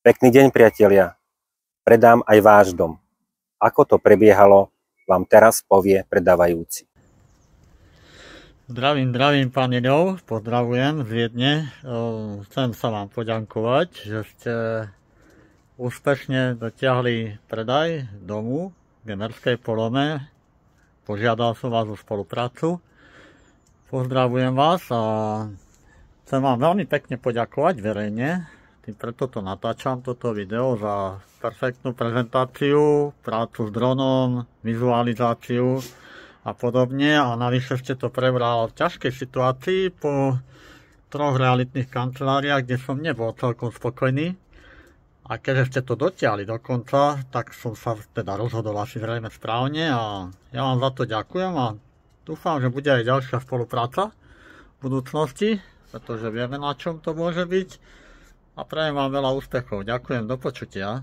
Pekný deň, priatelia. Predám aj váš dom. Ako to prebiehalo, vám teraz povie predávajúci. Zdravím, pán Ilov, pozdravujem z Viedne. Chcem sa vám poďakovať, že ste úspešne dotiahli predaj domu v Gemerskej Polome. Požiadal som vás o spoluprácu. Pozdravujem vás a chcem vám veľmi pekne poďakovať verejne. Tým preto to natáčam, toto video, za perfektnú prezentáciu, prácu s dronom, vizualizáciu a podobne. A navyše ste to prebral v ťažkej situácii po 3 realitných kanceláriách, kde som nebol celkom spokojný. A keďže ste to dotiahli do konca, tak som sa teda rozhodol asi zrejme správne a ja vám za to ďakujem a dúfam, že bude aj ďalšia spolupráca v budúcnosti, pretože vieme, na čom to môže byť. A prajem vám veľa úspechov. Ďakujem, do počutia.